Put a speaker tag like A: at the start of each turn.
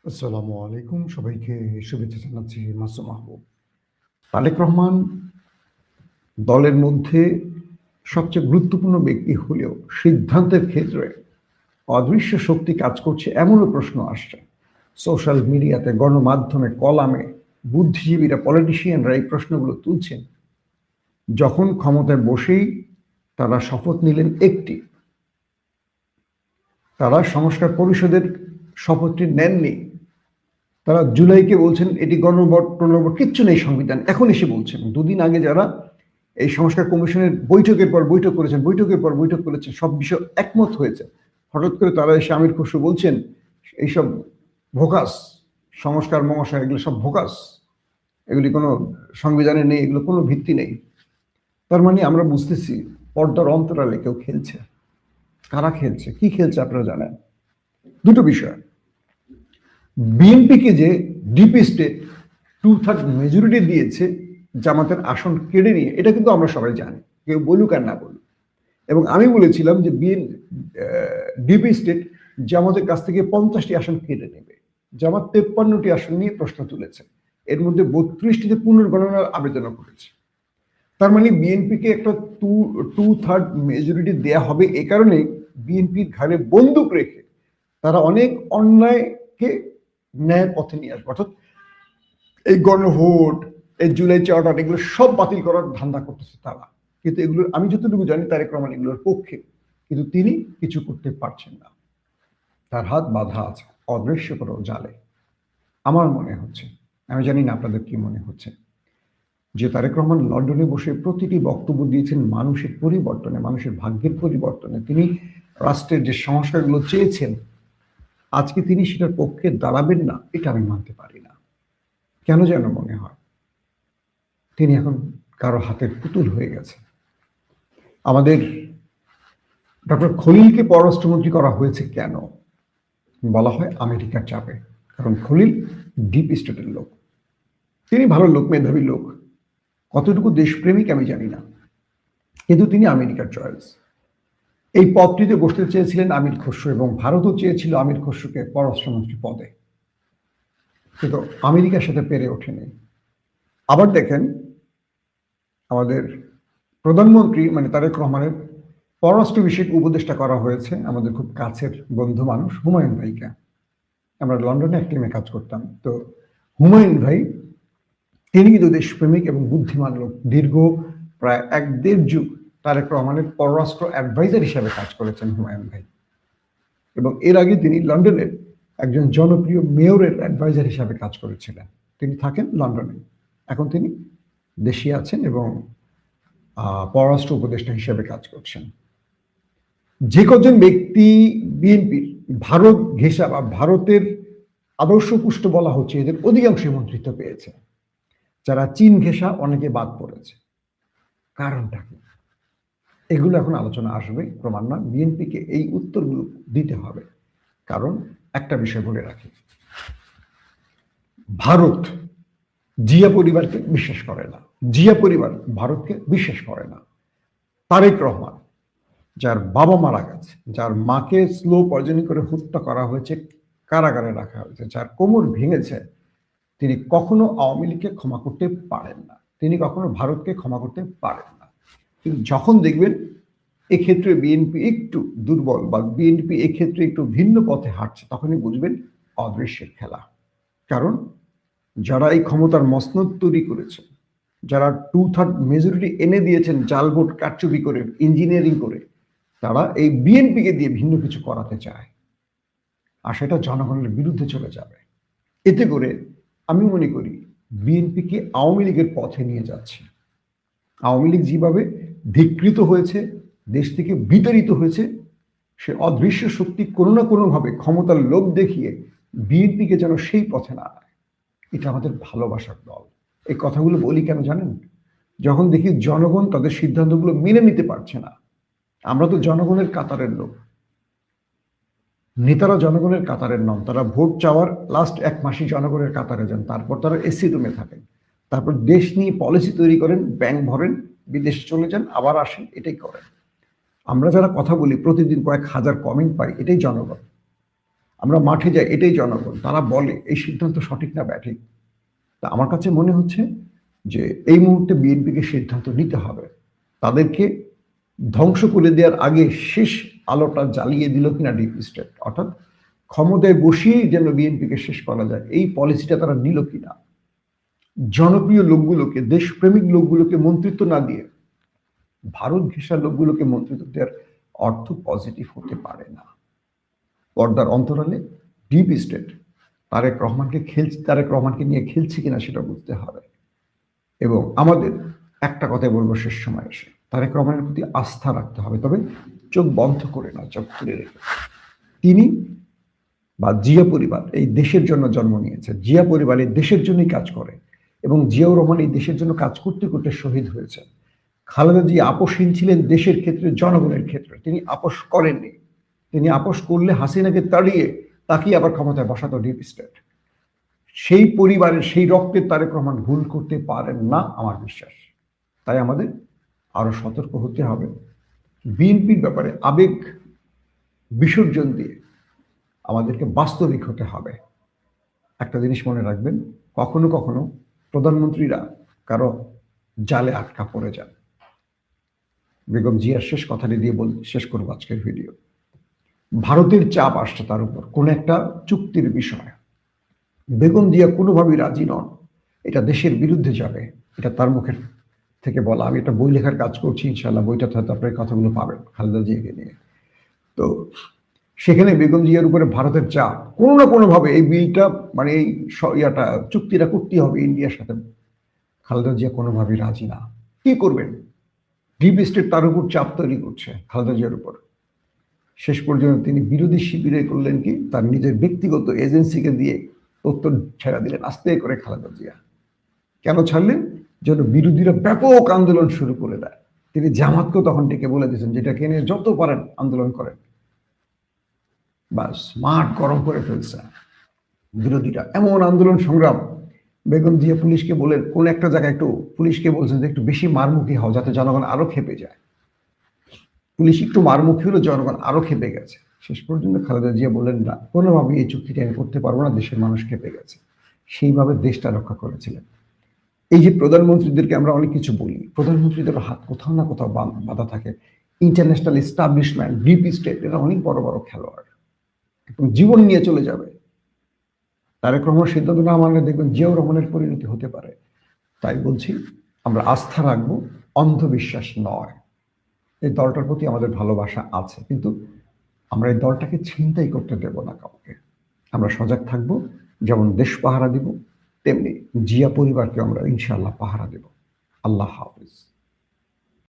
A: আসসালামু আলাইকুম, সবাইকে শুভেচ্ছা জানাচ্ছি। মাসুম মাহবুব। তারেক রহমান দলের মধ্যে সবচেয়ে গুরুত্বপূর্ণ ব্যক্তি হলেও সিদ্ধান্তের ক্ষেত্রে অদৃশ্য শক্তি কাজ করছে এমনও প্রশ্ন আসছে। সোশ্যাল মিডিয়াতে, গণমাধ্যমে, কলামে বুদ্ধিজীবীরা, পলিটিশিয়ানরা এই প্রশ্নগুলো তুলছেন। যখন ক্ষমতায় বসেই তারা শপথ নিলেন একটি, তারা সংস্কার পরিষদের শপথটি নেননি। তারা জুলাইকে বলছেন এটি গণভোট টনভোট কিচ্ছু নেই সংবিধান, এখন এসে বলছেন। দুদিন আগে যারা এই সংস্কার কমিশনের বৈঠকের পর বৈঠক করেছেন, বৈঠকের পর বৈঠক করেছেন, সব বিষয় একমত হয়েছে, হঠাৎ করে তারা এসে আমির খসরু বলছেন এইসব ভোকাস, সংস্কার মহাশয় এগুলো সব ভোকাস, এগুলি কোনো সংবিধানে নেই, এগুলো কোনো ভিত্তি নেই। তার মানে আমরা বুঝতেছি পর্দার অন্তরালে কেউ খেলছে। কারা খেলছে, কি খেলছে আপনারা জানেন? দুটো বিষয়। বিএনপিকে যে ডিপি স্টেট 2/3 মেজরিটি দিয়েছে জামাতের আসন কেড়ে নিয়ে, এটা কিন্তু আমরা সবাই জানি, কেউ বলুক আর না বলুক। এবং আমি বলেছিলাম যে ডিপি স্টেট জামাতের কাছ থেকে 50টি আসন কেড়ে নেবে। জামাত 53টি আসন নিয়ে প্রশ্ন তুলেছে, এর মধ্যে 32টিতে পুনর্গণনার আবেদনও করেছে। তার মানে বিএনপিকে একটা 2/3 মেজরিটি দেয়া হবে। এ কারণে বিএনপির ঘাড়ে বন্দুক রেখে তারা অনেক অন্যায়কে ন্যায় পথে নিয়ে আসবে। অর্থাৎ এই গণভোট, এই জুলাই চার্টার, এগুলো সব বাতিল করার ধান্দা করতেছে তারা। কিন্তু এগুলো আমি যতটুকু জানি তারেক রহমান এগুলোর পক্ষে, কিন্তু তিনি কিছু করতে পারছেন না। তার হাত বাঁধা আছে অদৃশ্য কোনো জালে। আমার মনে হচ্ছে, আমি জানি না আপনাদের কি মনে হচ্ছে, যে তারেক রহমান লন্ডনে বসে প্রতিটি বক্তব্য দিয়েছেন মানুষের পরিবর্তনে, মানুষের ভাগ্যের পরিবর্তনে। তিনি রাষ্ট্রের যে সংস্কারগুলো চেয়েছেন, আজকে তিনি সেটার পক্ষে দাঁড়াবেন না, এটা আমি মানতে পারি না। কেন যেন মনে হয় তিনি এখন কারো হাতের পুতুল হয়ে গেছে। আমাদের ডক্টর খলিলকে পররাষ্ট্রমন্ত্রী করা হয়েছে কেন? বলা হয় আমেরিকার চাপে। কারণ খলিল ডিপ স্টেটের লোক, তিনি ভালো লোক, মেধাবী লোক, কতটুকু দেশপ্রেমিক আমি জানি না, কিন্তু তিনি আমেরিকার চয়েস। এই পদটিতে বসতে চেয়েছিলেন আমির খসরু, এবং ভারতও চেয়েছিল আমির খসরুকে পররাষ্ট্রমন্ত্রী পদে, কিন্তু আমেরিকার সাথে পেরে ওঠেনি। আবার দেখেন, আমাদের প্রধানমন্ত্রী মানে তারেক রহমানের পররাষ্ট্র বিষয়ক উপদেষ্টা করা হয়েছে আমাদের খুব কাছের বন্ধু মানুষ হুমায়ুন ভাইকে। আমরা লন্ডনে এক টিমে কাজ করতাম। তো হুমায়ুন ভাই, তিনি কিন্তু দেশপ্রেমিক এবং বুদ্ধিমান লোক। দীর্ঘ প্রায় 1-1.5 যুগ তারেক রহমানের পররাষ্ট্র অ্যাডভাইজার হিসাবে কাজ করেছেন হুমায়ুন ভাই, এবং এর আগে তিনি লন্ডনের একজন জনপ্রিয় মেয়রের অ্যাডভাইজার হিসাবে কাজ করেছিলেন। তিনি থাকেন লন্ডনে, এখন তিনি দেশে আছেন এবং পররাষ্ট্র উপদেষ্টা হিসেবে কাজ করছেন। যে কজন ব্যক্তি বিএনপির ভারত ঘেঁষা বা ভারতের আদর্শ পুষ্ট বলা হচ্ছে, এদের অধিকাংশই মন্ত্রিত্ব পেয়েছে। যারা চীন ঘেঁষা, অনেকে বাদ পড়েছে। কারণটা কি? এগুলো এখন আলোচনা আসবে, প্রমাণ না। বিএনপিকে এই উত্তরগুলো দিতে হবে। কারণ একটা বিষয় বলে রাখি, ভারত জিয়া পরিবারকে বিশ্বাস করে না, জিয়া পরিবার ভারতকে বিশ্বাস করে না। তারেক রহমান, যার বাবা মারা গেছে, যার মাকে স্লো পয়জনিং করে হত্যা করা হয়েছে, কারাগারে রাখা হয়েছে, যার কোমর ভেঙেছে, তিনি কখনো আওয়ামী লীগকে ক্ষমা করতে পারেন না, তিনি কখনো ভারতকে ক্ষমা করতে পারেন না। কিন্তু যখন দেখবেন এক্ষেত্রে বিএনপি একটু দুর্বল বা বিএনপি এক্ষেত্রে একটু ভিন্ন পথে হাঁটছে, তখনই বুঝবেন অদৃশ্যের খেলা। কারণ যারা এই ক্ষমতার মসনদ তৈরি করেছে, যারা 2/3 মেজরিটি এনে দিয়েছেন জাল ভোট কারচুপি করে, ইঞ্জিনিয়ারিং করে, তারা এই বিএনপিকে দিয়ে ভিন্ন কিছু করাতে চায়, আর সেটা জনগণের বিরুদ্ধে চলে যাবে। এতে করে আমি মনে করি বিএনপিকে আওয়ামী লীগের পথে নিয়ে যাচ্ছে। আওয়ামী লীগ যেভাবে ধিকৃত হয়েছে, দেশ থেকে বিতাড়িত হয়েছে, সে অদৃশ্য শক্তি কোনো না কোনোভাবে ক্ষমতার লোভ দেখিয়ে বিএনপিকে যেন সেই পথে না আনে। এটা আমাদের ভালোবাসার দল। এই কথাগুলো বলি কেন জানেন? যখন দেখি জনগণ তাদের সিদ্ধান্তগুলো মেনে নিতে পারছে না। আমরা তো জনগণের কাতারের লোক, নেতারা জনগণের কাতারের নন। তারা ভোট চাওয়ার লাস্ট 1 মাসই জনগণের কাতারে যান, তারপর তারা এসি রুমে থাকেন, তারপর দেশ নিয়ে পলিসি তৈরি করেন, ব্যাংক ভরেন, বিদেশে চলে যান, আবার আসেন, এটাই করেন। আমরা যারা কথা বলি প্রতিদিন কয়েক হাজার কমেন্ট পাই, এটাই জনগণ। আমরা মাঠে যাই, এটাই জনগণ, তারা বলে এই সিদ্ধান্ত সঠিক না ব্যাঠিক। তা আমার কাছে মনে হচ্ছে যে এই মুহূর্তে বিএনপিকে সিদ্ধান্ত নিতে হবে। তাদেরকে ধ্বংস করে দেওয়ার আগে শেষ আলোটা জ্বালিয়ে দিল কিনা ডিপ স্টেট, অর্থাৎ ক্ষমতায় বসিয়েই যেন বিএনপিকে শেষ করা যায়, এই পলিসিটা তারা নিল কিনা। জনপ্রিয় লোকগুলোকে, দেশপ্রেমিক লোকগুলোকে মন্ত্রিত্ব না দিয়ে ভারত ঘেঁষা লোকগুলোকে মন্ত্রিত্ব দেওয়ার অর্থ পজিটিভ হতে পারে না। পর্দার অন্তরালে ডিপ স্টেট তারেক রহমানকে নিয়ে খেলছে কিনা সেটা বুঝতে হবে। এবং আমাদের একটা কথাই বলবো শেষ সময় এসে, তারেক রহমানের প্রতি আস্থা রাখতে হবে, তবে চোখ বন্ধ করে না, চোখ খুলে রেখে। তিনি বা জিয়া পরিবার এই দেশের জন্য জন্ম নিয়েছে, জিয়া পরিবার এই দেশের জন্যই কাজ করে, এবং জিয়াউর রহমান এই দেশের জন্য কাজ করতে করতে শহীদ হয়েছে। খালেদা জিয়া আপোষহীন ছিলেন দেশের ক্ষেত্রে, জনগণের ক্ষেত্রে। তিনি আপোষ করেননি। তিনি আপোষ করলে হাসিনাকে তাড়িয়ে তাকে আবার ক্ষমতায় বসাতো ডিপ স্টেট। সেই পরিবারের, সেই রক্তের তারেক রহমান ভুল করতে পারেন না আমার বিশ্বাস। তাই আমাদের আরো সতর্ক হতে হবে। বিএনপির ব্যাপারে আবেগ বিসর্জন দিয়ে আমাদেরকে বাস্তবিক হতে হবে। একটা জিনিস মনে রাখবেন, কখনো কখনো প্রধানমন্ত্রীরা কারো জালে আটকা পড়ে যান। বেগম জিয়ার শেষ কথাটি দিয়ে শেষ করবো আজকের ভিডিও। ভারতের চাপ আসছে তার উপর কোন একটা চুক্তির বিষয়। বেগম জিয়া কোনোভাবেই রাজি নন, এটা দেশের বিরুদ্ধে যাবে, এটা তার মুখের থেকে বলা। আমি একটা বই লেখার কাজ করছি, ইনশাল্লাহ বইটাতে হয়তো আপনার কথাগুলো পাবেন খালেদা জিয়াকে নিয়ে। তো সেখানে বেগম জিয়ার উপরে ভারতের চাপ, কোনো না কোনোভাবে এই বিলটা মানে এই চুক্তিটা করতেই হবে ইন্ডিয়ার সাথে। খালেদা জিয়া কোনোভাবেই রাজি না। কি করবেন? ডিপ স্টেট তার উপর চাপ তৈরি করছে খালেদা জিয়ার উপর। শেষ পর্যন্ত তিনি বিরোধী শিবিরে করলেন কি, তার নিজের ব্যক্তিগত এজেন্সিকে দিয়ে তথ্য ছেড়া দিলেন আস্তে করে খালেদা জিয়া। কেন ছাড়লেন? যেন বিরোধীরা ব্যাপক আন্দোলন শুরু করে দেয়। তিনি জামাতকেও তখন ডেকে বলে দিয়েছেন, যেটাকে নিয়ে যত পারেন আন্দোলন করেন। বাস মাঠ গরম করে ফেলছে বিরোধীরা, এমন আন্দোলন সংগ্রাম। বেগম জিয়া পুলিশকে বলেন, কোন একটা জায়গায় একটু পুলিশকে বলছেন যে একটু বেশি মারমুখী হও, যাতে জনগণ আরো খেপে যায়। পুলিশ একটু মারমুখী হলো, জনগণ আরো খেপে গেছে। শেষ পর্যন্ত খালেদা জিয়া বললেন, না, কোনোভাবে এই চুক্তিটা আমি করতে পারবো না, দেশের মানুষ খেপে গেছে। সেইভাবে দেশটা রক্ষা করেছিলেন। এই যে প্রধানমন্ত্রীদেরকে আমরা অনেক কিছু বলি, প্রধানমন্ত্রীদের হাত কোথাও না কোথাও বাধা থাকে। ইন্টারন্যাশনাল এস্টাবলিশমেন্ট, ডিপ স্টেট, এরা অনেক বড় বড় খেলোয়াড়, একদম জীবন নিয়ে চলে যাবে। তারেক রহমান সিদ্ধান্ত না মানলে দেখবেন জিয়াউর রহমানের পরিণতি হতে পারে। তাই বলছি, আমরা আস্থা রাখবো, অন্ধবিশ্বাস নয়। এই দলটার প্রতি আমাদের ভালোবাসা আছে, কিন্তু আমরা এই দলটাকে ছিনতাই করতে দেব না কাউকে। আমরা সজাগ থাকবো, যেমন দেশ পাহারা দিব, তেমনি জিয়া পরিবারকে আমরা ইনশাআল্লাহ পাহারা দেব। আল্লাহ হাফেজ।